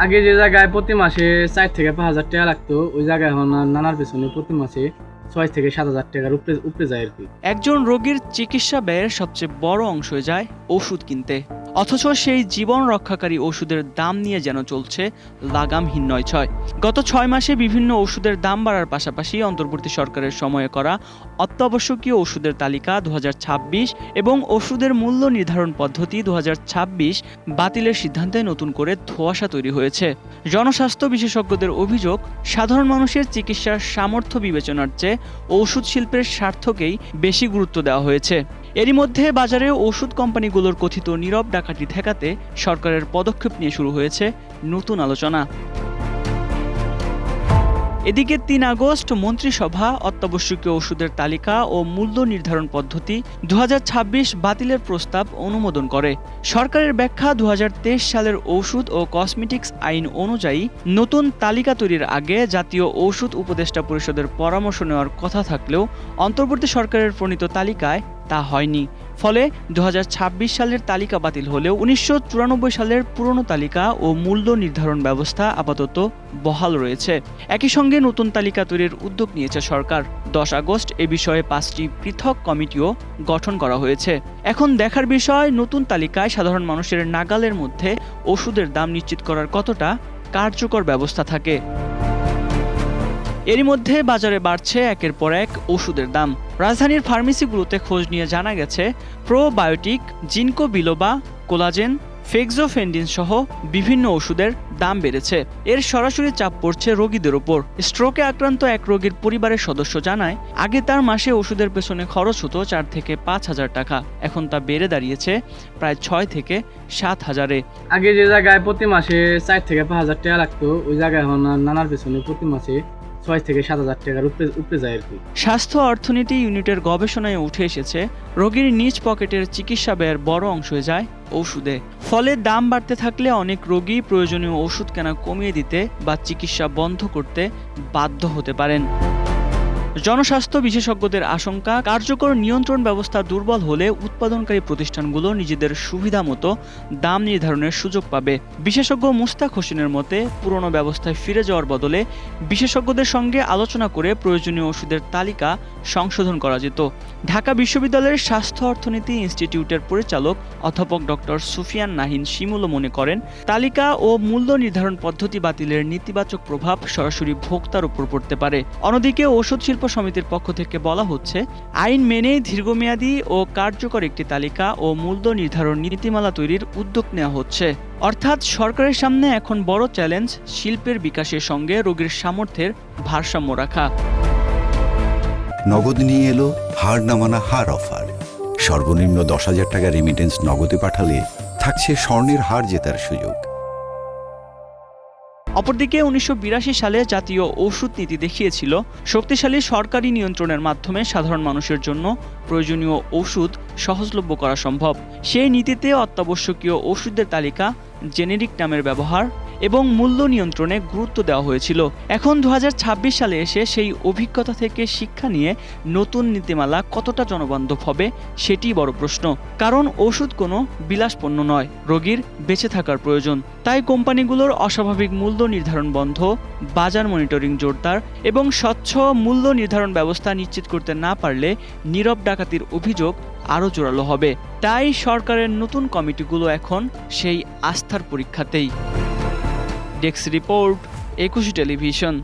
আগে যে জায়গায় প্রতি মাসে 4 থেকে 5,000 টাকা লাগতো, ওই জায়গায় এখন নানার পেছনে প্রতি মাসে 6 থেকে 7,000 টাকার উপরে যায় আর কি। একজন রোগীর চিকিৎসা ব্যয়ের সবচেয়ে বড় অংশ যায় ওষুধ কিনতে, অথচ সেই জীবন রক্ষাকারী ওষুধের দাম নিয়ে যেন চলছে লাগামহীন নয়-ছয়। গত 6 মাসে বিভিন্ন ওষুধের দাম বাড়ার পাশাপাশি অন্তর্বর্তী সরকারের সময়ে করা অত্যাবশ্যকীয় ওষুধের তালিকা 2026 এবং ওষুধের মূল্য নির্ধারণ পদ্ধতি 2026 বাতিলের সিদ্ধান্তে নতুন করে ধোঁয়াশা তৈরি হয়েছে। জনস্বাস্থ্য বিশেষজ্ঞদের অভিযোগ, সাধারণ মানুষের চিকিৎসার সামর্থ্য বিবেচনার চেয়ে ওষুধ শিল্পের স্বার্থকেই বেশি গুরুত্ব দেওয়া হয়েছে। এরই মধ্যে বাজারে ওষুধ কোম্পানিগুলোর কথিত নীরব ডাকাতি ঠেকাতে সরকারের পদক্ষেপ নিয়ে শুরু হয়েছে নতুন আলোচনা। এদিকে 3 আগস্ট মন্ত্রিসভা অত্যাবশ্যকীয় ওষুধের তালিকা ও মূল্য নির্ধারণ পদ্ধতি 2026 বাতিলের প্রস্তাব অনুমোদন করে। সরকারের ব্যাখ্যা, 2023 সালের ঔষধ ও কসমেটিক্স আইন অনুযায়ী নতুন তালিকা তৈরির আগে জাতীয় ঔষধ উপদেষ্টা পরিষদের পরামর্শ নেওয়ার কথা থাকলেও অন্তর্বর্তী সরকারের প্রণীত তালিকায় তা হয়নি। ফলে 2026 সালের তালিকা বাতিল হলেও 1994 সালের পুরনো তালিকা ও মূল্য নির্ধারণ ব্যবস্থা আপাতত বহাল রয়েছে। একই সঙ্গে নতুন তালিকা তৈরির উদ্যোগ নিয়েছে সরকার। 10 আগস্ট এ বিষয়ে 5টি পৃথক কমিটিও গঠন করা হয়েছে। এখন দেখার বিষয়, নতুন তালিকায় সাধারণ মানুষের নাগালের মধ্যে ওষুধের দাম নিশ্চিত করার কতটা কার্যকর ব্যবস্থা থাকে। এরই মধ্যে বাজারে বাড়ছে একের পর এক ওষুধের দাম। রাজধানীর ফার্মেসিগুলোতে খোঁজ নিয়ে জানা গেছে, প্রোবায়োটিক, জিনকো বিলোবা, কোলাজেন, ফেক্সোফেন্ডিন সহ বিভিন্ন ওষুধের দাম বেড়েছে। এর সরাসরি চাপ পড়ছে রোগীদের ওপর। স্ট্রোকে আক্রান্ত এক রোগীর পরিবারের সদস্য জানায়, আগে তার মাসে ওষুধের পেছনে খরচ হতো 4 থেকে 5,000 টাকা, এখন তা বেড়ে দাঁড়িয়েছে প্রায় 6 থেকে 7,000-এ। আগে যে জায়গায় প্রতি মাসে 4 থেকে 5,000 টাকা লাগতো, ওই জায়গায় এখন নানার পেছনে প্রতি মাসে 6 থেকে 7,000 টাকার উপরে যায় আর কি। স্বাস্থ্য অর্থনীতি ইউনিটের গবেষণায় উঠে এসেছে, রোগীর নিজ পকেটের চিকিৎসা ব্যয়ের বড় অংশ যায় ওষুধে। ফলে দাম বাড়তে থাকলে অনেক রোগী প্রয়োজনীয় ওষুধ কেনা কমিয়ে দিতে বা চিকিৎসা বন্ধ করতে বাধ্য হতে পারেন। জনস্বাস্থ্য বিশেষজ্ঞদের আশঙ্কা, কার্যকর নিয়ন্ত্রণ ব্যবস্থা দুর্বল হলে উৎপাদনকারী প্রতিষ্ঠানগুলো নিজেদের সুবিধা মতো দাম নির্ধারণের সুযোগ পাবে। বিশেষজ্ঞ মুস্তাক হোসেনের মতে, পুরনো ব্যবস্থায় ফিরে যাওয়ার বদলে বিশেষজ্ঞদের সঙ্গে আলোচনা করে প্রয়োজনীয় ওষুধের তালিকা সংশোধন করা যেত। ঢাকা বিশ্ববিদ্যালয়ের স্বাস্থ্য অর্থনীতি ইনস্টিটিউটের পরিচালক অধ্যাপক ডক্টর সুফিয়ান নাহিন শিমুলও মনে করেন, তালিকা ও মূল্য নির্ধারণ পদ্ধতি বাতিলের নেতিবাচক প্রভাব সরাসরি ভোক্তার উপর পড়তে পারে। অন্যদিকে ওষুধ শিল্প সমিতির পক্ষ থেকে বলা হচ্ছে, আইন মেনে দীর্ঘমেয়াদী ও কার্যকর একটি তালিকা ও মূল্য নির্ধারণ নীতিমালা তৈরির উদ্যোগ নেওয়া হচ্ছে। অর্থাৎ সরকারের সামনে এখন বড় চ্যালেঞ্জ শিল্পের বিকাশের সঙ্গে রোগীর সামর্থ্যের ভারসাম্য রাখা। নগদ নিয়ে এলো হার না মানা হার অফার। সর্বনিম্ন 10,000 টাকা রেমিটেন্স নগদে পাঠালে থাকছে স্বর্ণের হার জেতার সুযোগ। অপরদিকে 1982 সালে জাতীয় ওষুধ নীতি দেখিয়েছিল, শক্তিশালী সরকারি নিয়ন্ত্রণের মাধ্যমে সাধারণ মানুষের জন্য প্রয়োজনীয় ওষুধ সহজলভ্য করা সম্ভব। সেই নীতিতে অত্যাবশ্যকীয় ওষুধের তালিকা, জেনেরিক নামের ব্যবহার এবং মূল্য নিয়ন্ত্রণে গুরুত্ব দেওয়া হয়েছিল। এখন 2026 সালে এসে সেই অভিজ্ঞতা থেকে শিক্ষা নিয়ে নতুন নীতিমালা কতটা জনবান্ধব হবে সেটি বড় প্রশ্ন। কারণ ওষুধ কোনো বিলাসপণ্য নয়, রোগীর বেঁচে থাকার প্রয়োজন। তাই কোম্পানিগুলোর অস্বাভাবিক মূল্য নির্ধারণ বন্ধ, বাজার মনিটরিং জোরদার এবং স্বচ্ছ মূল্য নির্ধারণ ব্যবস্থা নিশ্চিত করতে না পারলে নীরব ডাকাতির অভিযোগ আরও জোরালো হবে। তাই সরকারের নতুন কমিটিগুলো এখন সেই আস্থার পরীক্ষাতেই। Desk report, 21 television.